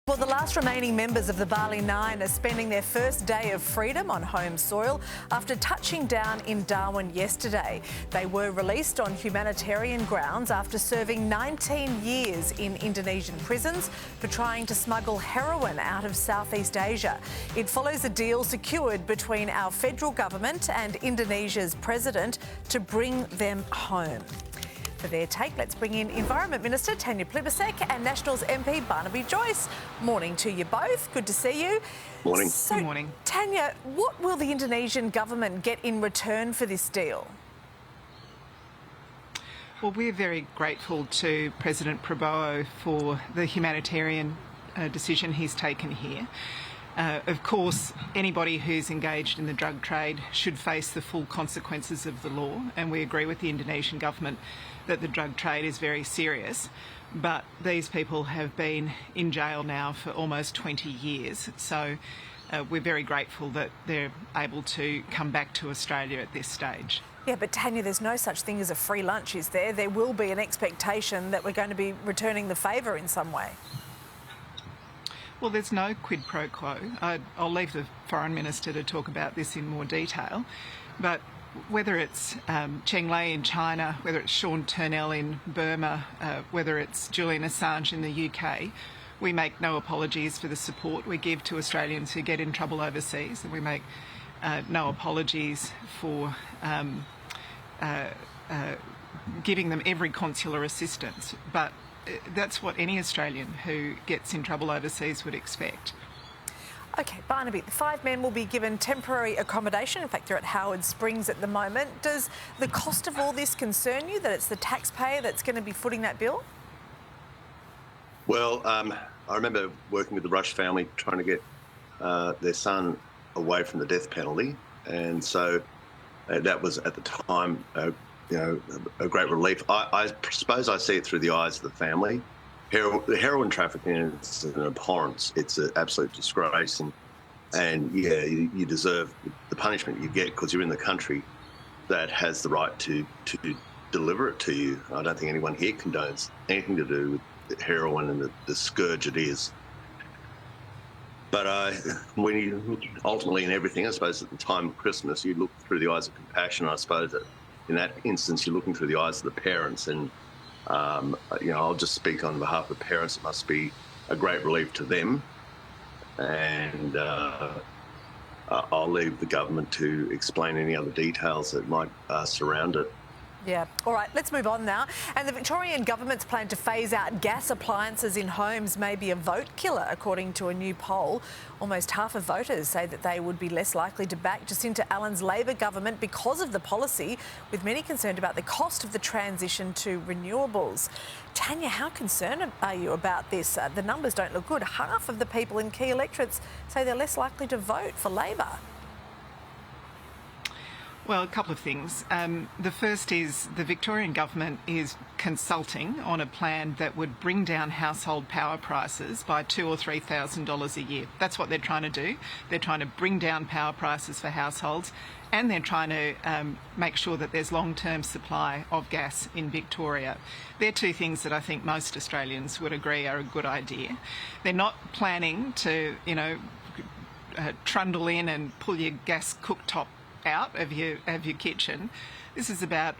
Well, the last remaining members of the Bali Nine are spending their first day of freedom on home soil after touching down in Darwin yesterday. They were released on humanitarian grounds after serving 19 years in Indonesian prisons for trying to smuggle heroin out of Southeast Asia. It follows a deal secured between our federal government and Indonesia's president to bring them home. For their take, let's bring in Environment Minister Tanya Plibersek and Nationals MP Barnaby Joyce. Morning to you both. Good to see you. Morning. Good morning. Tanya, what will the Indonesian government get in return for this deal? Well, we're very grateful to President Prabowo for the humanitarian decision he's taken here. Of course, anybody who's engaged in the drug trade should face the full consequences of the law, and we agree with the Indonesian government that the drug trade is very serious. But these people have been in jail now for almost 20 years, so we're very grateful that they're able to come back to Australia at this stage. Yeah, but Tanya, there's no such thing as a free lunch, is there? There will be an expectation that we're going to be returning the favour in some way. Well, there's no quid pro quo. I'll leave the Foreign Minister to talk about this in more detail. But whether it's Cheng Lei in China, whether it's Sean Turnell in Burma, whether it's Julian Assange in the UK, we make no apologies for the support we give to Australians who get in trouble overseas, and we make no apologies for giving them every consular assistance. But that's what any Australian who gets in trouble overseas would expect. OK, Barnaby, the 5 men will be given temporary accommodation. In fact, they're at Howard Springs at the moment. Does the cost of all this concern you, that it's the taxpayer that's going to be footing that bill? Well, I remember working with the Rush family trying to get their son away from the death penalty. And so that was, at the time, a great relief. I suppose I see it through the eyes of the family. Heroin trafficking is an abhorrence. It's an absolute disgrace, and yeah, you deserve the punishment you get because you're in the country that has the right to deliver it to you. I don't think anyone here condones anything to do with heroin and the scourge it is. But when you ultimately in everything, I suppose at the time of Christmas, you look through the eyes of compassion. I suppose that in that instance, you're looking through the eyes of the parents, and I'll just speak on behalf of the parents. It must be a great relief to them, and I'll leave the government to explain any other details that might surround it. Yeah. All right, let's move on now. And the Victorian Government's plan to phase out gas appliances in homes may be a vote killer, according to a new poll. Almost half of voters say that they would be less likely to back Jacinta Allen's Labor government because of the policy, with many concerned about the cost of the transition to renewables. Tanya, how concerned are you about this? The numbers don't look good. Half of the people in key electorates say they're less likely to vote for Labor. Well, a couple of things. The first is the Victorian Government is consulting on a plan that would bring down household power prices by $2,000 or $3,000 a year. That's what they're trying to do. They're trying to bring down power prices for households, and they're trying to make sure that there's long-term supply of gas in Victoria. They're two things that I think most Australians would agree are a good idea. They're not planning to, trundle in and pull your gas cooktop out of your kitchen. This is about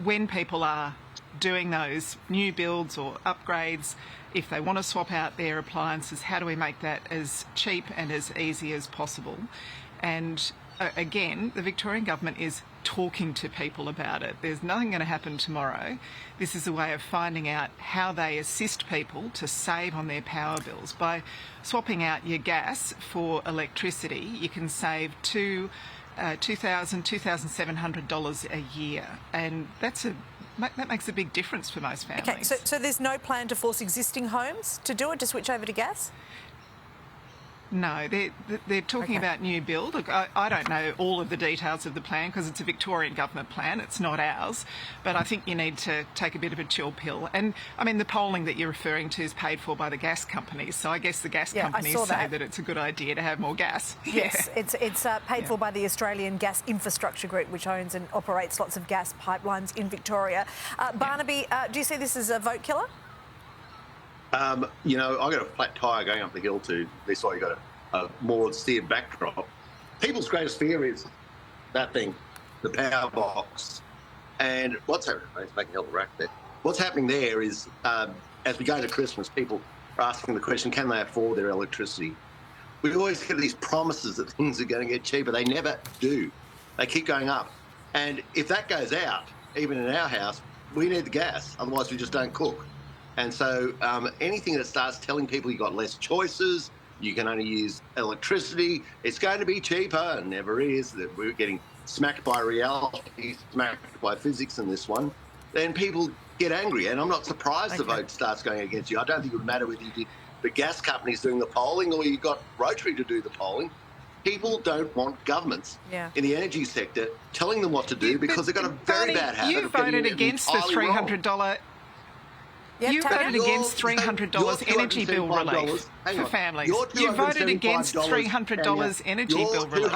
when people are doing those new builds or upgrades, if they want to swap out their appliances, how do we make that as cheap and as easy as possible? And again, the Victorian Government is talking to people about it. There's nothing going to happen tomorrow. This is a way of finding out how they assist people to save on their power bills. By swapping out your gas for electricity, you can save $2,000, $2,700 a year, and that makes a big difference for most families. Okay, so there's no plan to force existing homes to do it, to switch over to gas? No, they're talking about new build. Look, I don't know all of the details of the plan because it's a Victorian Government plan, it's not ours, but I think you need to take a bit of a chill pill. And, I mean, the polling that you're referring to is paid for by the gas companies, so I guess the gas companies say that it's a good idea to have more gas. Yes, it's paid for by the Australian Gas Infrastructure Group, which owns and operates lots of gas pipelines in Victoria. Barnaby, do you see this as a vote killer? You know, I got a flat tyre going up the hill to this way. You got a more steer backdrop. People's greatest fear is that thing, the power box. And what's happening? It's making a hell of a rack there. What's happening there is, as we go to Christmas, people are asking the question, can they afford their electricity? We always get these promises that things are going to get cheaper. They never do. They keep going up. And if that goes out, even in our house, we need the gas. Otherwise, we just don't cook. And so anything that starts telling people you've got less choices, you can only use electricity, it's going to be cheaper, it never is, that we're getting smacked by reality, smacked by physics in this one, then people get angry. And I'm not surprised the vote starts going against you. I don't think it would matter whether you did the gas companies doing the polling or you got Rotary to do the polling. People don't want governments in the energy sector telling them what to do because they've got a very bad habit of getting it voted against the $300. You voted against $300 energy bill relief for families. You voted against $300 energy bill relief.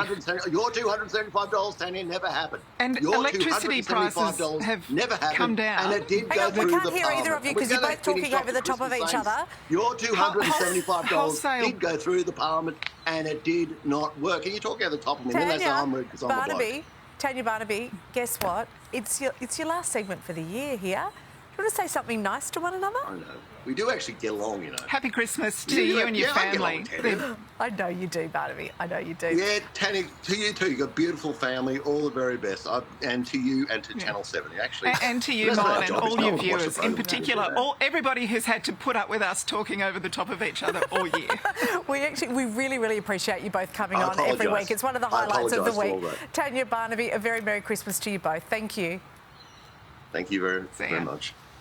Your $275, Tanya, never happened. And electricity prices have never happened, come down. And it did go through we can't the hear either of you because you're both talking over the top of each other. Your $275 did go through the Parliament and it did not work. And you're talking over the top of me. And then they say I'm rude because I'm a bloke. Tanya Barnaby, guess what? It's your last segment for the year here. Do you want to say something nice to one another? I know. We do actually get along, you know. Happy Christmas to you and your family. I know you do, Barnaby. I know you do. Yeah, Tanya, to you too. You've got a beautiful family. All the very best. And to you and to Channel 7, actually. And to you, Mine, and all your viewers, in particular. Everybody who's had to put up with us talking over the top of each other all year. we really, really appreciate you both coming on every week. It's one of the highlights of the week. Tanya Barnaby, a very Merry Christmas to you both. Thank you. Thank you very much.